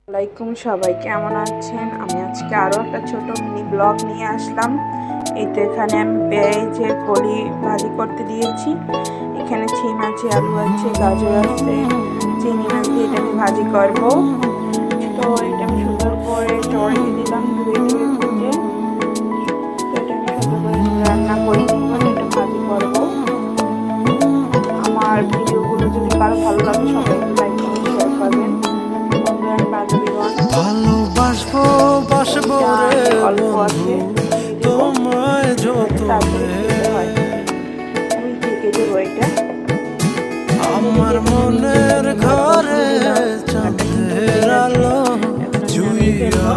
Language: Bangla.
আসসালামাইকুম, সবাই কেমন আছেন? আমি আজকে আরও একটা ছোট মিনি ব্লগ নিয়ে আসলাম। এই তো এখানে আমি পেঁয়াজের কলি ভাজি করতে দিয়েছি। এখানে শিম আছে, আলু আছে, গাজর আছে, চিংড়ি মাছ দিয়ে এটা আমি ভাজি করব। তো এটা আমি সুন্দর করে চড়িয়ে দিলাম, ধুয়ে খুঁজে। তো এটা আমি সুন্দর করে রান্না করে এটা ভাজি করব। আমার ভিডিওগুলো যদি কারো ভালো লাগে সবাই লাইক কমেন্ট শেয়ার করবেন। ভালোবাসবো বাসবো রে বন্ধু, তোমায় যতনে আমার মনের ঘরে চাঁদের আলো জুইয়া